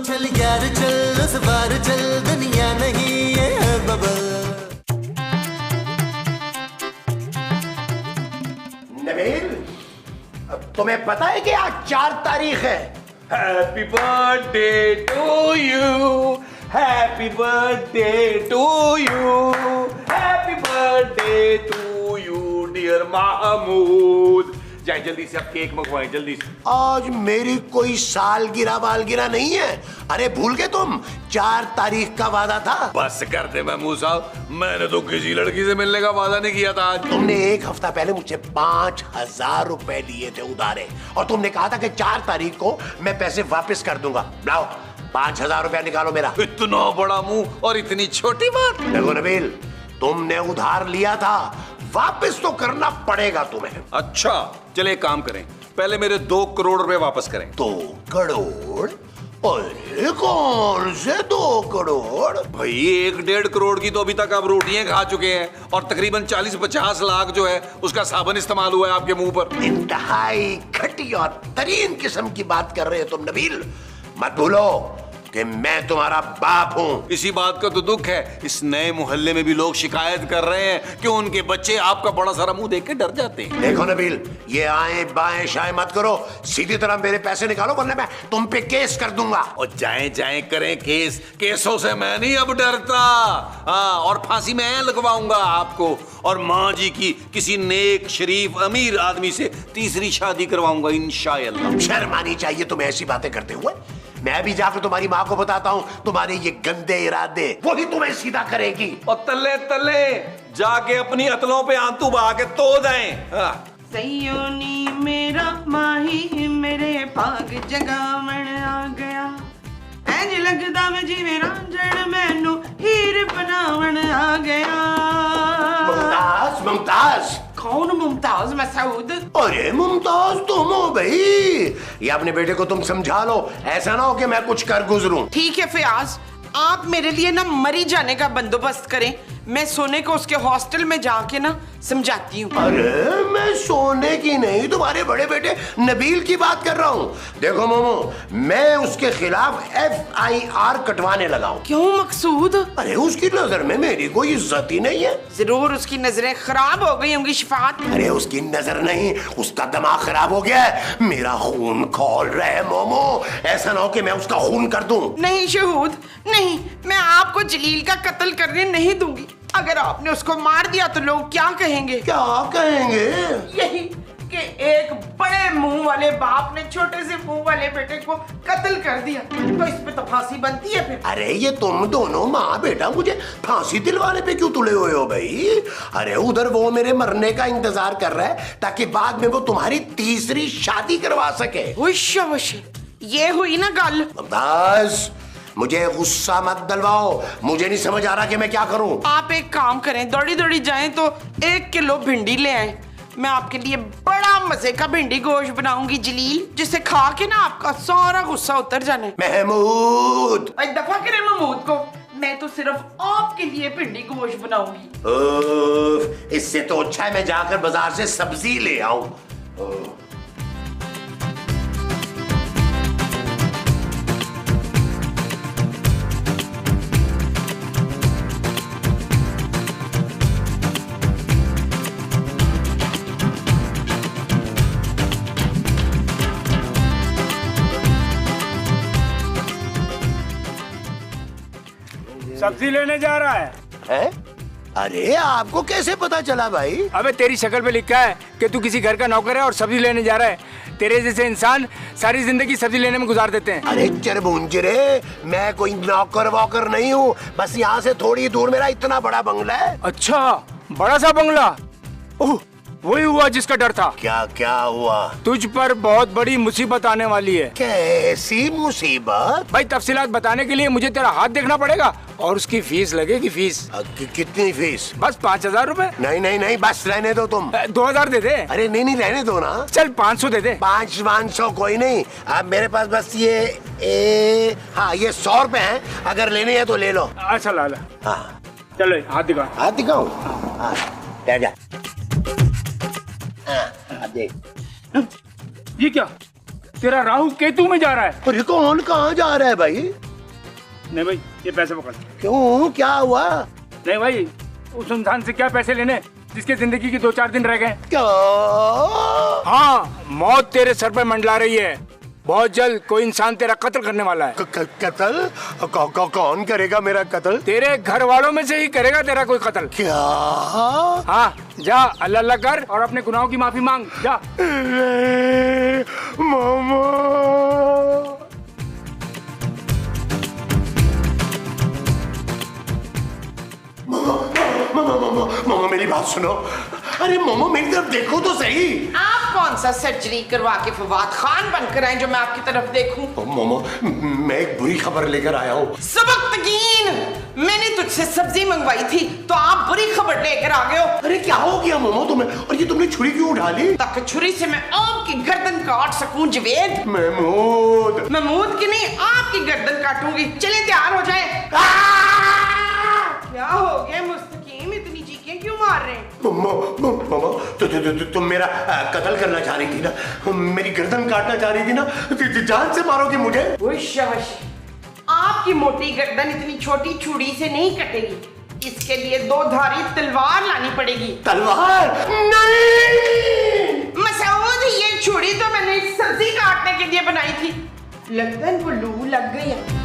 चल यार चल, उस बार चल, दुनिया नहीं ये है बबल। नबील, तुम्हें पता है कि आज 4 तारीख है? Happy birthday to you, happy birthday to you, happy birthday to you dear Mahmood. जाए जल्दी से, अब केक मंगवाएं जल्दी से। आज मेरी कोई सालगिरह वालगिरह नहीं है। अरे भूल गए तुम, 4 तारीख का वादा था। बस कर दे महमूद साहब, मैंने तो किसी लड़की से मिलने का वादा नहीं किया था आज। तुमने 1 हफ्ता पहले मुझसे 5000 रुपए लिए थे उधारे, और तुमने कहा था कि 4 तारीख को मैं पैसे वापस कर दूंगा। लाओ 5000 रुपया निकालो मेरा। इतना बड़ा मुंह और इतनी छोटी बात। देखो नबील, तुमने उधार लिया था, वापस तो करना पड़ेगा तुम्हें। अच्छा चले एक काम करें, पहले मेरे 2 करोड़ रुपए वापस करें। 2 करोड़? अरे कौन से 2 करोड़? भाई 1-1.5 करोड़ की तो अभी तक आप रोटियां खा चुके हैं, और तकरीबन 40-50 लाख जो है उसका साबुन इस्तेमाल हुआ है आपके मुंह पर। इंतहाई घटी और तरीन किस्म की बात कर रहे हो तुम नबील। मत भूलो कि मैं तुम्हारा बाप हूँ। इसी बात का तो दुख है, इस नए मोहल्ले में भी लोग शिकायत कर रहे हैं कि उनके बच्चे आपका बड़ा सारा मुंह देख के डर जाते हैं। देखो नबील, ये आए बाएं शाएं मत करो, सीधी तरह मेरे पैसे निकालो वरना मैं तुम पे केस कर दूंगा। और जाएं करें केस, केसों से मैं नहीं अब डरता। हाँ, और फांसी मैं लगवाऊंगा आपको, और माँ जी की किसी नेक शरीफ अमीर आदमी से तीसरी शादी करवाऊंगा इंशाअल्लाह। शर्म आनी चाहिए तुम्हें ऐसी बातें करते हुए। मैं भी जाकर तुम्हारी माँ को बताता हूँ तुम्हारे ये गंदे इरादे, वही तुम्हें सीधा करेगी। और तले तले जाके अपनी अतलों पे आंतू बहा के तो दें। सयोनी मेरा माही मेरे पाग जगावण आ गया, इंज लगदा मैं जिवें रांझण मैनू हीर बनावण आ गया। मुमताज, मुमताज। कौन मुमताज? मसूद। अरे मुमताज तुम हो भाई। ये अपने बेटे को तुम समझा लो, ऐसा ना हो कि मैं कुछ कर गुजरूं। ठीक है फयाज, आप मेरे लिए ना मरी जाने का बंदोबस्त करें, मैं सोने को उसके हॉस्टल में जाके ना समझाती हूँ। अरे मैं सोने की नहीं, तुम्हारे बड़े बेटे नबील की बात कर रहा हूँ। देखो मोमो, मैं उसके खिलाफ FIR कटवाने लगा हूँ। क्यों मकसूद? अरे उसकी नजर में मेरी कोई इज्जत ही नहीं है। जरूर उसकी नजरें खराब हो गई होंगी शिफात। अरे उसकी नजर नहीं, उसका दिमाग खराब हो गया है। मेरा खून खौल रहा है मोमो, ऐसा ना हो कि मैं उसका खून कर दूं। नहीं शहूद नहीं, मैं आपको जलील का कत्ल करने नहीं दूंगी। अगर आपने उसको मार दिया तो लोग क्या कहेंगे? क्या कहेंगे? यही कि एक बड़े मुंह वाले बाप ने छोटे से मुंह वाले बेटे को कत्ल कर दिया, तो इस पे तो फांसी बनती है फिर। अरे ये तुम दोनों माँ बेटा मुझे फांसी दिलवाने पे क्यों तुले हुए हो भाई? अरे उधर वो मेरे मरने का इंतजार कर रहा है ताकि बाद में वो तुम्हारी तीसरी शादी करवा सके। ये हुई ना गल। बस मुझे गुस्सा मत दिलवाओ, मुझे नहीं समझ आ रहा कि मैं क्या करूं। आप एक काम करें, दौड़ी दौड़ी जाएं तो 1 किलो भिंडी ले आए, मैं आपके लिए बड़ा मजे का भिंडी गोश्त बनाऊंगी जलील, जिसे खा के ना आपका सारा गुस्सा उतर जाने। महमूद, एक दफा करें महमूद को, मैं तो सिर्फ आपके लिए भिंडी गोश्त बनाऊंगी। इससे तो अच्छा है मैं जाकर बाजार से सब्जी ले आऊं। सब्जी लेने जा रहा है? अरे आपको कैसे पता चला भाई? अबे तेरी शक्ल पे लिखा है कि तू किसी घर का नौकर है और सब्जी लेने जा रहा है। तेरे जैसे इंसान सारी जिंदगी सब्जी लेने में गुजार देते हैं। अरे चरबुंजरे, मैं कोई नौकर वॉकर नहीं हूँ, बस यहाँ से थोड़ी दूर मेरा इतना बड़ा बंगला है। अच्छा, बड़ा सा बंगला? ओह, वही हुआ जिसका डर था। क्या क्या हुआ? तुझ पर बहुत बड़ी मुसीबत आने वाली है। कैसी मुसीबत? भाई तफसीलात बताने के लिए मुझे तेरा हाथ देखना पड़ेगा, और उसकी फीस लगेगी। फीस कितनी फीस? बस 5000 रुपए। नहीं नहीं नहीं, बस रहने दो तुम। 2000 दे दे। अरे नहीं नहीं, रहने दो ना। चल 500 दे दे। 500 कोई नहीं, अब मेरे पास बस ये हाँ ये 100 रुपए हैं, अगर लेने हैं तो ले लो। अच्छा ला ला। हाँ चलो हाथ दिखा। हाथ दिखाऊं? हाँ जा ये क्या? तेरा राहु केतु में जा रहा है। अरे कौन कहाँ जा रहा है भाई? नहीं भाई, ये पैसे पकड़। क्यों, क्या हुआ? नहीं भाई, उस इंसान से क्या पैसे लेने जिसके जिंदगी के 2-4 दिन रह गए। क्या? हाँ, मौत तेरे सर पर मंडला रही है। बहुत जल्द कोई इंसान तेरा कत्ल करने वाला है। कत्ल? कौन करेगा मेरा कत्ल? तेरे घर वालों में से ही करेगा तेरा कोई कत्ल। क्या? हाँ, जा अल्लाह अल्लाह कर और अपने गुनाहों की माफी मांग, जा। मामा, मामा मेरी बात सुनो। अरे मामा मेरी तरफ देखो तो सही। आप कौन सा सर्जरी करवा के फवाद खान बनकर आए जो मैं आपकी तरफ देखूं? मामा मैं एक बुरी खबर लेकर आया हूँ। सबकतगीन, मैंने तुझसे सब्जी मंगवाई थी तो आप बुरी खबर लेकर आ गए हो। अरे क्या हो गया मामा तुम्हें? और ये तुमने छुरी क्यों उठा ली? ताकि छुरी से मैं आपकी गर्दन काट सकूं जवेद। महमूद की नहीं, आपकी गर्दन काटूंगी। चले तैयार हो जाए। क्या हो गया मुस्तकीम, इतनी चीखें क्यों मार रहे हैं? मामा तुम मेरा कत्ल करना चाह रही थी ना, मेरी गर्दन काटना चाह रही थी ना, जान से मारोगे मुझे? आपकी मोटी गर्दन इतनी छोटी छुरी से नहीं कटेगी। इसके लिए 2 धारी तलवार लानी पड़ेगी। तलवार? नहीं मसूद, ये छुरी तो मैंने सब्जी काटने के लिए बनाई थी। लगता है इनको लू लग गई है।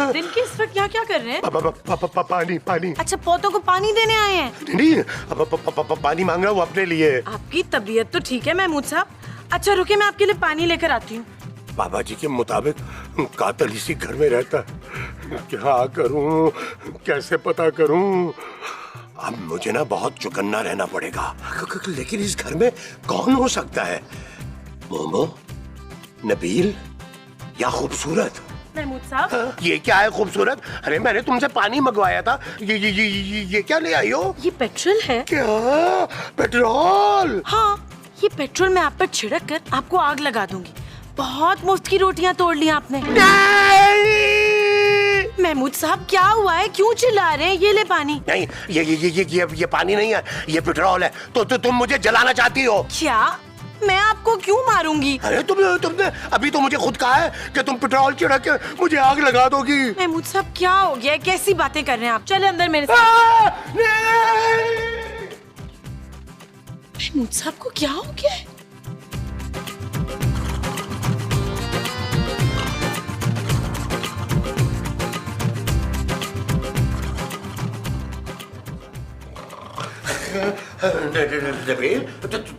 दिन के इस वक्त यहाँ क्या कर रहे हैं? पानी। अच्छा, पौधों को पानी देने आए हैं? नहीं, पानी मांग रहा हूँ अपने लिए। आपकी तबीयत तो ठीक है महमूद साहब। अच्छा रुके, मैं आपके लिए पानी लेकर आती हूँ। बाबा जी के मुताबिक कातिल इसी घर में रहता है। क्या करूँ, कैसे पता करूँ? अब मुझे ना बहुत चौकन्ना रहना पड़ेगा। लेकिन इस घर में कौन हो सकता है? मोमो, नबील या खूबसूरत? महमूद साहब, ये क्या है खूबसूरत? अरे मैंने तुमसे पानी मंगवाया था। ये क्या ले आई हो? ये पेट्रोल है। क्या? पेट्रोल? हाँ, ये पेट्रोल मैं आप पर छिड़क कर आपको आग लगा दूंगी। बहुत मुफ्त की रोटियां तोड़ ली आपने। महमूद साहब क्या हुआ है, क्यों चिल्ला रहे हैं? ये ले पानी। नहीं, ये पानी नहीं है, ये पेट्रोल है। तो तुम मुझे जलाना चाहती हो? क्या? मैं आपको क्यों मारूंगी? अरे तुमने अभी तो मुझे खुद कहा है कि तुम पेट्रोल छिड़क के मुझे आग लगा दोगी। महमूद साहब क्या हो गया, कैसी बातें कर रहे हैं आप? चले अंदर मेरे साथ। महमूद साहब को क्या हो गया है?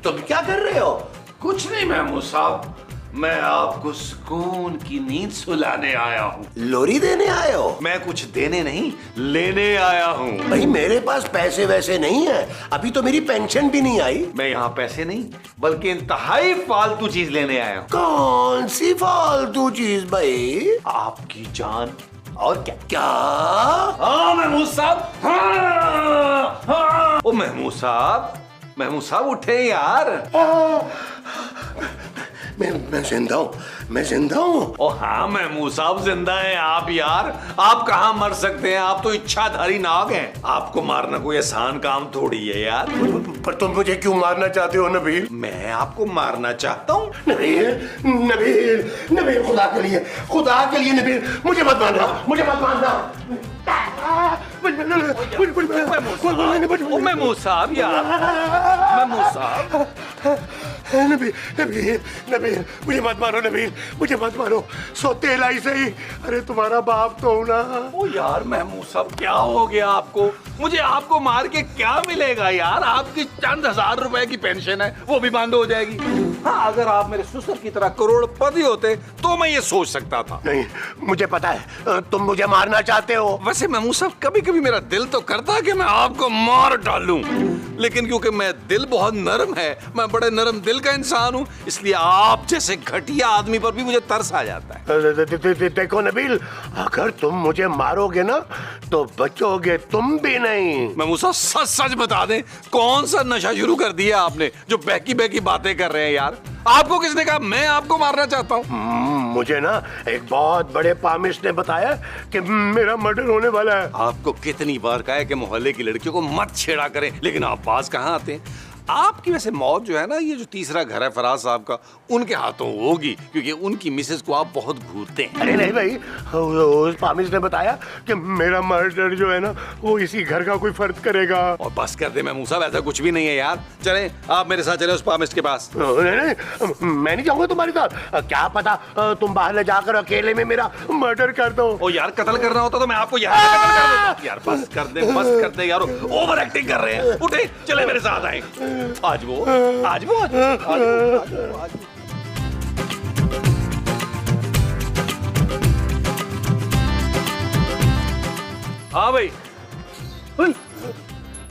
तुम क्या कर रहे हो? कुछ नहीं महमूद साहब, मैं आपको सुकून की नींद सुलाने आया हूँ। लोरी देने आए हो? मैं कुछ देने नहीं, लेने आया हूँ। भाई मेरे पास पैसे वैसे नहीं है, अभी तो मेरी पेंशन भी नहीं आई। मैं यहाँ पैसे नहीं बल्कि इंतहाई फालतू चीज लेने आया हूँ। कौन सी फालतू चीज भाई? आपकी जान। और क्या? क्या? हाँ महमूद साहब, हाँ। ओ महमूद साहब उठे यार। मैं जिंदा हूँ, मैं जिंदा हूँ। ओ हाँ महमूद साहब जिंदा हैं आप यार। आप कहाँ मर सकते हैं, आप तो इच्छाधारी नाग हैं। आपको मारना कोई आसान काम थोड़ी है यार। पर तुम मुझे क्यों मारना चाहते हो नबील? मैं आपको मारना चाहता हूँ। नबील खुदा के लिए नबील, मुझे मत मारना, मुझे मत मारना। महमूद साहब यार, महमूद साहब। नबील मुझे मत मारो, नबील मुझे मत मारो। तेल आई सही। अरे तुम्हारा बाप तो हूं ना। ओ यार महमूद साहब क्या हो गया आपको? मुझे आपको मार के क्या मिलेगा यार? आपकी चंद हजार रुपए की पेंशन है, वो भी बंद हो जाएगी। हाँ, अगर आप मेरे ससुर की तरह करोड़पति होते तो मैं ये सोच सकता था। नहीं, मुझे पता है तुम मुझे मारना चाहते हो। वैसे महमूद साहब कभी कभी मेरा दिल तो करता है कि मैं आपको मार डालूं, लेकिन क्योंकि मैं दिल बहुत नरम है, मैं बड़े नरम दिल का इंसान हूँ, इसलिए आप जैसे घटिया आदमी पर भी मुझे तरस आ जाता है। देखो नबील, अगर तुम मुझे मारोगे ना तो बचोगे तुम भी नहीं। महमूद साहब सच सच बता दें, कौन सा नशा शुरू कर दिया आपने जो बहकी बहकी बातें कर रहे हैं यार? आपको किसने कहा मैं आपको मारना चाहता हूँ? मुझे ना एक बहुत बड़े पामिश ने बताया कि मेरा मर्डर होने वाला है। आपको कितनी बार कहा है कि मोहल्ले की लड़कियों को मत छेड़ा करें, लेकिन आप पास कहाँ आते हैं? आपकी वैसे मौत जो है ना, ये जो तीसरा घर है फराज साहब का, उनके हाथों होगी, क्योंकि उनकी मिसेस को आप बहुत घूरते हैं। अरे नहीं भाई, उस पामिश ने बताया कि मेरा मर्डर जो है ना वो इसी घर का कोई फर्द करेगा। और बस कर दे महमूद साहब, ऐसा कुछ भी नहीं है यार। चलें आप मेरे साथ चलें उस पामिश के पास। नहीं, मैं नहीं जाऊंगा तुम्हारे साथ। क्या पता तुम बाहर ले जाकर अकेले में मेरा मर्डर कर दो। ओ यार, कत्ल करना होता तो मैं आपको यहाँ पे कत्ल कर देता। यार बस कर दे यार, ओवर एक्टिंग कर रहे हैं। उठे, चले मेरे साथ आए। आज वो हाँ भाई,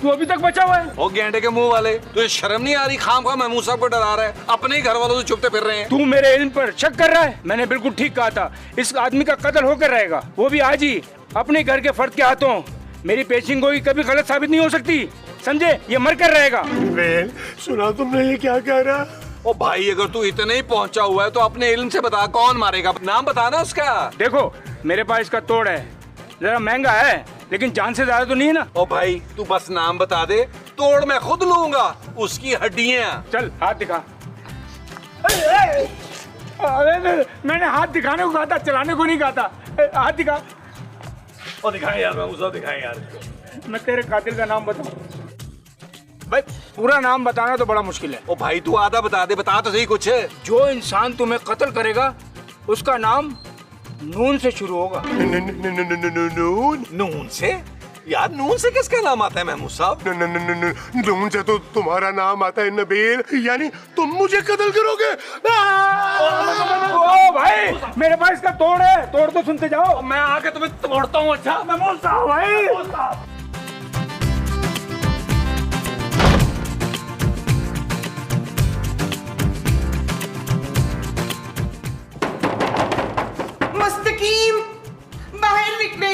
तू अभी तक बचा हुआ है? ओ गेंडे के मुंह वाले, तुझे शर्म नहीं आ रही? खामखा महमूद साहब को डरा रहा है, अपने ही घर वालों से छुपते फिर रहे हैं। तू मेरे इल्म पर शक कर रहा है? मैंने बिल्कुल ठीक कहा था, इस आदमी का कत्ल होकर रहेगा, वो भी आज ही, अपने घर के फर्द के हाथों। मेरी पेशिंग गोई कभी गलत साबित नहीं हो सकती, समझे? ये मर कर रहेगा। सुना तुमने ये क्या कह रहा? ओ भाई, अगर तू इतने ही पहुंचा हुआ है तो अपने इल्म से बता, कौन मारेगा? नाम बताना उसका। देखो मेरे पास इसका तोड़ है, जरा महंगा है, लेकिन जान से ज्यादा तो नहीं है ना। ओ भाई, तू बस नाम बता दे, तोड़ मैं खुद लूंगा, उसकी हड्डियां। चल हाथ दिखा। अरे मैंने हाथ दिखाने को कहा था, चलाने को नहीं कहा था। हाथ दिखा। और दिखाएं यार, मैं उसे दिखाएं यार। मैं तेरे कातिल का नाम बताऊं? भाई पूरा नाम बताना तो बड़ा मुश्किल है। ओ भाई, तू आधा बता दे, बता तो सही कुछ है। जो इंसान तुम्हें कत्ल करेगा उसका नाम नून से शुरू होगा। नून से? यार नून से किसका नाम आता है महमूद साहब? नून से तो तुम्हारा नाम आता है नबील, यानी तुम मुझे कत्ल करोगे। ओ भाई, मेरे पास इसका तोड़ है, तोड़ तो सुनते जाओ। मैं आके तुम्हें तोड़ता हूँ। अच्छा महमूद साहब भाई। मुस्तकीम, बाहर निकले।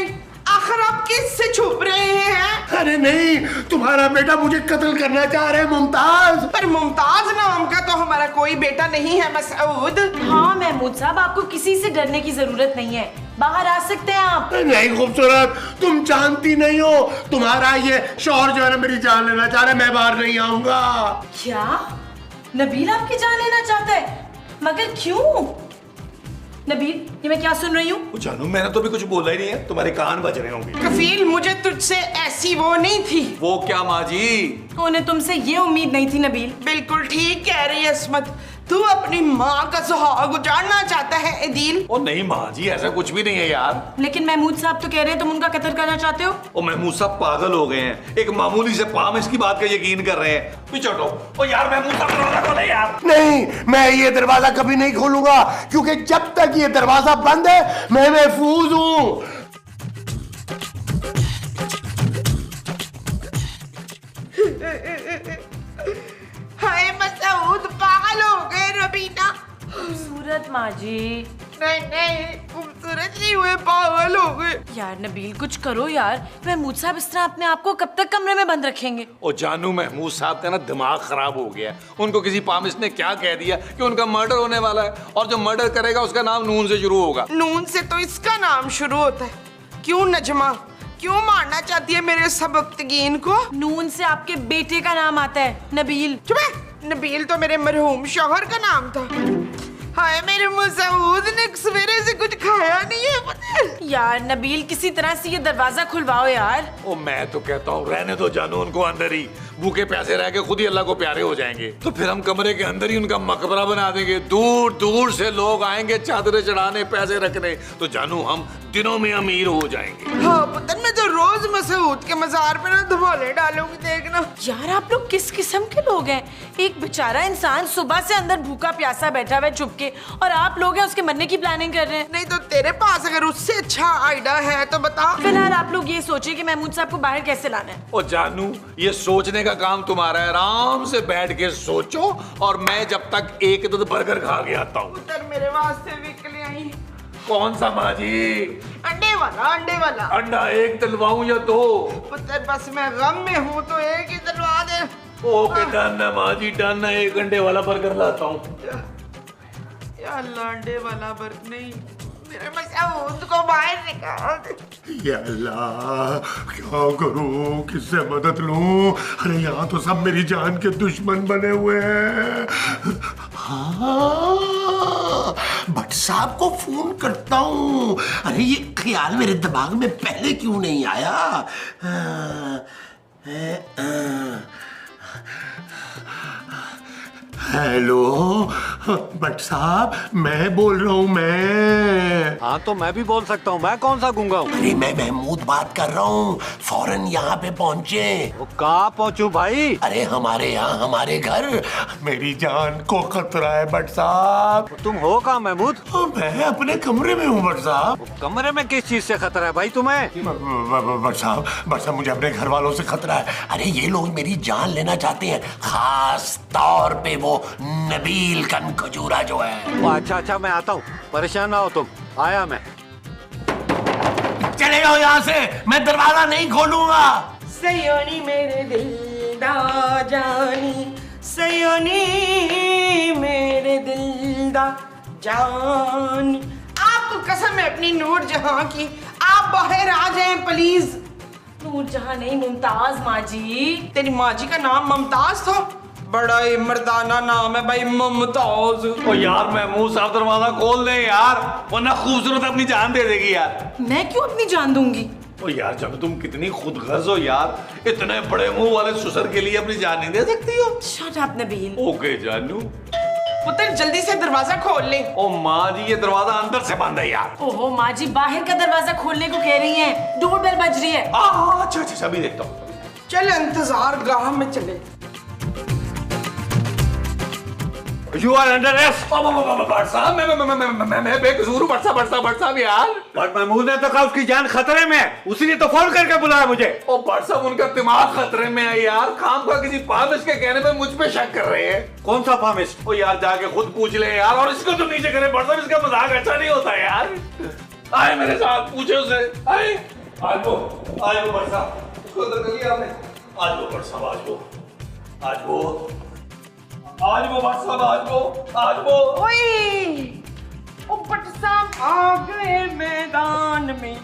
आखिर आप किससे छुप रहे हैं? अरे नहीं, तुम्हारा बेटा मुझे कत्ल करना चाह रहा है मुमताज। पर मुमताज नाम का तो हमारा कोई बेटा नहीं है मसऊद। हाँ महमूद साहब, आपको किसी से डरने की जरूरत नहीं है, बाहर आ सकते हैं आप। नहीं खूबसूरत, तुम जानती नहीं हो, तुम्हारा ये शौहर जो है ना मेरी जान लेना चाह रहा है, मैं बाहर नहीं आऊंगा। क्या नबील आपकी जान लेना चाहता है? मगर क्यों? नबील, ये मैं क्या सुन रही हूँ? जानू, मैंने तो भी कुछ बोला ही नहीं है, तुम्हारे कान बज रहे होंगे। कफील, मुझे तुझसे ऐसी वो नहीं थी। वो क्या माँ जी? उन्हें तुमसे ये उम्मीद नहीं थी नबील। बिल्कुल ठीक कह रही है अस्मत, तू अपनी माँ का सुहाग उजाड़ना चाहता है एदील। ओ नहीं माँ जी, ऐसा कुछ भी नहीं है यार। लेकिन महमूद साहब तो कह रहे हैं तुम उनका कत्ल करना चाहते हो। ओ महमूद साहब पागल हो गए हैं, एक मामूली से पाम इसकी बात का यकीन कर रहे हैं। पीछे हटो। ओ यार महमूद साहब, दरवाजा खोले यार। नहीं, मैं ये दरवाजा कभी नहीं खोलूंगा, क्योंकि जब तक ये दरवाजा बंद है मैं महफूज हूँ। हाय मसऊद, पागल हो गए। रबीना, खूबसूरत माँ जी। नहीं, खूबसूरत नहीं हुए, पागल हो गए। यार नबील, कुछ करो यार। महमूद साहब इस तरह अपने आप को कब तक कमरे में बंद रखेंगे? ओ जानू, महमूद साहब का ना दिमाग खराब हो गया है। उनको किसी पामिश ने क्या कह दिया कि उनका मर्डर होने वाला है, और जो मर्डर करेगा उसका नाम नून से शुरू होगा। नून से तो इसका नाम शुरू होता है। क्यों नजमा, क्यों मारना चाहती है मेरे सबकतगीन को? नून से आपके बेटे का नाम आता है, नबील। चुप है, नबील तो मेरे मरहूम शौहर का नाम था। हाय मेरे मसऊद ने सवेरे से कुछ खाया नहीं है, पता है? यार नबील, किसी तरह से ये दरवाजा खुलवाओ यार। ओ मैं तो कहता हूँ रहने दो जानू उनको अंदर ही, भूखे प्यासे रह के खुद ही अल्लाह को प्यारे हो जाएंगे। तो फिर हम कमरे के अंदर ही उनका मकबरा बना देंगे, दूर दूर से लोग आएंगे चादरें चढ़ाने, पैसे रखने, तो जानू हम दिनों में अमीर हो जाएंगे। हाँ पुत्र, मैं तो रोज मसऊद के मजार पे ना धमाले डालूंगी, देखना। यार आप लोग किस किस्म के लोग हैं? एक बेचारा इंसान सुबह से अंदर भूखा प्यासा बैठा हुआ है चुप के, और आप लोग हैं उसके मरने की प्लानिंग कर रहे हैं। नहीं तो तेरे पास अगर उससे अच्छा आइडिया है तो बता। फिलहाल आप लोग ये सोचिए कि महमूद साहब को बाहर कैसे लाना है। ओ जानू, ये सोचने का काम तुम्हारा है, आराम से बैठ के सोचो, और मैं जब तक एक दो बर्गर खा के आता हूँ। पुत्र मेरे वास्ते विकले आई। कौन सा माँ जी? अंडे वाला, अंडे वाला। अंडा एक दिलवाऊं या दो? पुत्र बस मैं गम में हूँ तो एक ही दिलवा दे। ओके डन है माँ जी, डन है। 1 घंटे वाला बर्गर लाता हूँ। या लांडे वाला बर्गर नहीं, मेरे मसूद को बाहर निकाल दे। या अल्लाह, क्या करूं, किससे मदद लूं? अरे यहाँ तो सब मेरी जान के दुश्मन बने हुए हैं। हाँ, भट्ट साहब को फोन करता हूँ। अरे ये ख्याल मेरे दिमाग में पहले क्यों नहीं आया? हेलो भट्ट साहब, मैं बोल रहा हूँ। मैं हाँ तो मैं भी बोल सकता हूँ। मैं कौन सा गूंगा हूँ? अरे मैं महमूद बात कर रहा हूँ। फौरन यहाँ पे पहुँचे। वो कहाँ पहुँचूं भाई? अरे हमारे यहाँ, हमारे घर। मेरी जान को खतरा है भट्ट साहब। तुम हो कहाँ महमूद? मैं अपने कमरे में हूँ भट्ट साहब। कमरे में किस चीज से खतरा है भाई तुम्हें? भट्ट साहब मुझे अपने घर वालों से खतरा है। अरे ये लोग मेरी जान लेना चाहते हैं, खास तौर पे वो नबील कनखजूरा जो है। अच्छा अच्छा, मैं आता हूँ, परेशान ना हो तुम। आया मैं। चले जाओ यहाँ से, मैं दरवाजा नहीं खोलूंगा। सयोनी मेरे दिल दा जानी, सयोनी मेरे दिल दा जानी। आपको कसम है अपनी नूर जहां की, आप बाहर आ जाएं प्लीज। नूर जहां नहीं, मुमताज माँ जी। तेरी माँ जी का नाम मुमताज था? बड़ा ही मर्दाना नाम है भाई, मुमताज। ओ यार महमूद साहब दरवाजा खोल दे यार, वरना खूबसूरत अपनी जान दे देगी यार। मैं क्यों अपनी जान दूंगी? ओ यार जानू, तुम कितनी खुदगर्ज हो यार। इतने बड़े मुंह वाले ससुर के लिए अपनी जान नहीं दे सकती हो? Shut up Nabeel. ओके जानू। पुत्र जल्दी से दरवाजा खोल ले। ओ माँ जी, ये दरवाजा अंदर से बंद है यार। ओहो माँ जी, बाहर का दरवाजा खोलने को कह रही हैं। डोरबेल बज रही है। अच्छा अच्छा, अभी देखता हूँ। चल इंतजार गाह में चले। You are under arrest। Bhatt साहब, मैं बेकसूर हूँ। भट्ट साहब यार। बट महमूद ने तो कहा उसकी जान खतरे में है, उसी ने तो फोन करके बुलाया मुझे। ओ भट्ट साहब, उनका दिमाग खतरे में है यार। खाम खा किसी पामिश के कहने पे मुझ पे शक कर रहे हैं। कौन सा पामिश? ओ यार जाके खुद पूछ ले यार, और इसको तो नीचे करे। भट्ट साहब, इसका मजाक अच्छा नहीं होता यार। आए मेरे साथ, पूछे उसे। आए आज वो भट्ट साहब, उसको अंदर कर लिया आपने? आज वो भट्ट साहब, आज वो भट्ट साहब, आज वो। ओए ओ भट्ट साहब आ गए मैदान में,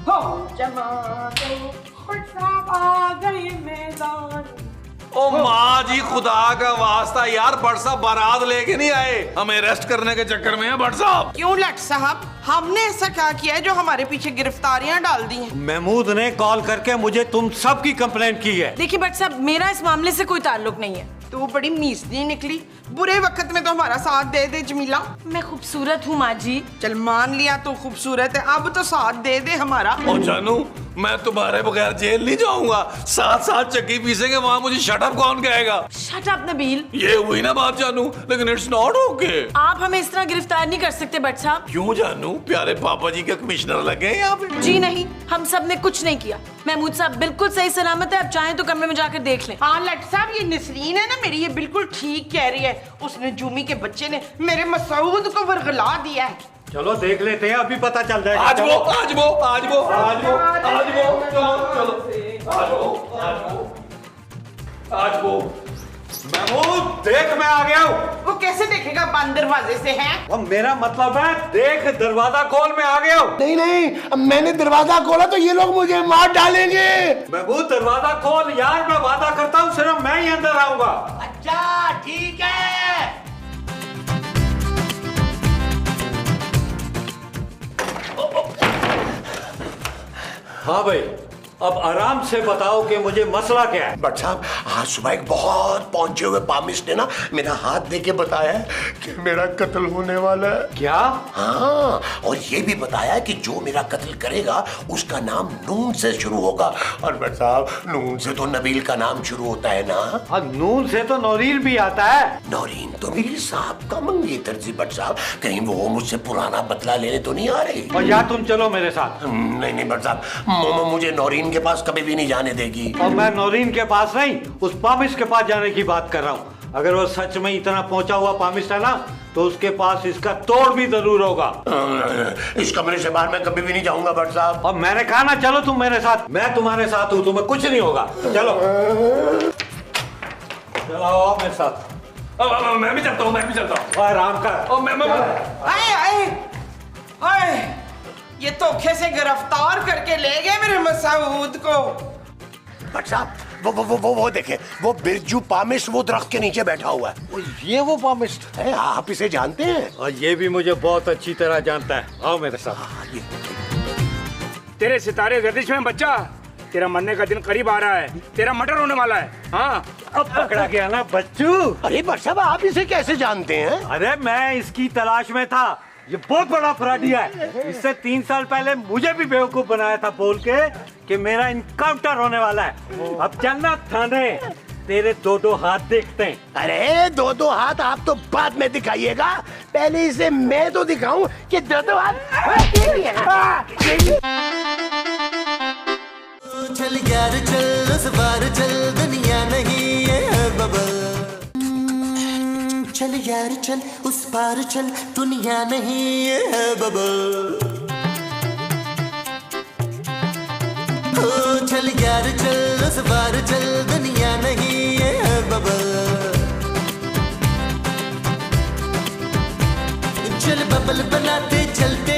हो जमा दो। भट्ट साहब आ गए मैदान में। ओ माँ जी, खुदा का वास्ता यार, भट्ट साहब बारात लेके नहीं आए, हमें अरेस्ट करने के चक्कर में है भट्ट साहब। क्यों लट साहब, हमने ऐसा क्या किया है जो हमारे पीछे गिरफ्तारियां डाल दी हैं? महमूद ने कॉल करके मुझे तुम सब की कंप्लेंट की है। देखिए भट्ट साहब, मेरा इस मामले से कोई ताल्लुक नहीं है। तू बड़ी मीसनी निकली, बुरे वक्त में तो हमारा साथ दे दे जमीला। मैं खूबसूरत हूँ माँ जी। चल मान लिया तू खूबसूरत है, अब तो साथ दे दे हमारा। ओ जानू, मैं तुम्हारे बगैर जेल नहीं जाऊंगा। साथ चक्की पीसेंगे वहाँ, मुझे शट अप कौन कहेगा? Shut up Nabeel. ये हुई ना बात जानू, लेकिन इट्स नॉट ओके। आप हमें इस तरह गिरफ्तार नहीं कर सकते भट्ट साहब। क्यों जानू? प्यारे पापा जी के कमिश्नर लगे हैं यहाँ पे। जी नहीं, हम सब ने कुछ नहीं किया। महमूद साहब बिल्कुल सही सलामत है, आप चाहें तो कमरे में जाकर देख लें। हाँ लट साहब, ये नसरीन है ना मेरी, ये बिल्कुल ठीक कह रही है। उस नजूमी के बच्चे ने मेरे मसूद को वरगला दिया है। चलो देख लेते हैं, अभी पता चल जाएगा। आज वो महमूद देख, मैं आ गया हूँ। वो कैसे देखेगा, बंद दरवाजे से है? अब मेरा मतलब है देख, दरवाजा खोल, मैं आ गया हूँ। नहीं, अब मैंने दरवाजा खोला तो ये लोग मुझे मार डालेंगे। महमूद दरवाजा खोल यार, मैं वादा करता हूँ सिर्फ मैं ही अंदर आऊंगा। अच्छा ठीक है। हाँ भाई, अब आराम से बताओ कि मुझे मसला क्या है। भट्ट साहब, आज सुबह एक बहुत पहुंचे हुए पामिश ने ना मेरा हाथ देके बताया कि मेरा कत्ल होने वाला है। क्या? हाँ, और ये भी बताया कि जो मेरा कत्ल करेगा उसका नाम नून से शुरू होगा। और भट्ट साहब, नून से तो नबील का नाम शुरू होता है ना। और नून से तो नौरीन भी आता है। नौरीन तो मेरी साहब का मंगेतर जी भट्ट साहब, कहीं वो मुझसे पुराना बदला लेने तो नहीं आ रही? और या तुम चलो मेरे साथ। नहीं भट्ट साहब, मोमो मुझे नौरीन के पास कभी भी नहीं जाने देगी। और मैं नौरीन के पास नहीं, उस पामिश के पास जाने की बात कर रहा हूँ। अगर वो सच में इतना पहुंचा हुआ पामिश है ना, तो उसके पास इसका तोड़ भी जरूर होगा। इस कमरे से बाहर मैं कभी भी नहीं जाऊंगा भट्ट साहब। और मैंने कहा ना, चलो तुम मेरे साथ। मैं तुम्हारे साथ हूँ, तुम्हें कुछ नहीं होगा। चलो। चलाओ मेरे साथ। मैं भी चलता हूँ, मैं भी चलता हूँ। आराम कर। मैं आए आए आए, ये धोखे से गिरफ्तार करके ले गए मेरे मसूद को। भट्ट साहब, वो देखे, वो बिरजू पामिश वो दरख्त के नीचे बैठा हुआ है। ये वो पामिस्ट है, आप इसे जानते हैं? और ये भी मुझे बहुत अच्छी तरह जानता है। आओ मेरे साथ। तेरे सितारे गर्दिश में बच्चा, तेरा मरने का दिन करीब आ रहा है, तेरा मर्डर होने वाला है। हाँ, अब पकड़ा गया ना बच्चू। अरे भट्ट साहब, आप इसे कैसे जानते हैं? अरे मैं इसकी तलाश में था। ये बहुत बड़ा अपराधी है। इससे 3 साल पहले मुझे भी बेवकूफ बनाया था बोल के कि मेरा इनकाउंटर होने वाला है। अब चलना थाने, तेरे 2-2 हाथ देखते हैं। अरे 2-2 हाथ आप तो बाद में दिखाइएगा, पहले इसे मैं तो दिखाऊं कि 2-2 हाथ। चल यार चल, उस बार चल, दुनिया नहीं है बबल। चल यार चल, उस पार चल, दुनिया नहीं है बबल। ओ चल यार चल, उस पार चल, दुनिया नहीं है बबल। चल बबल बनाते चलते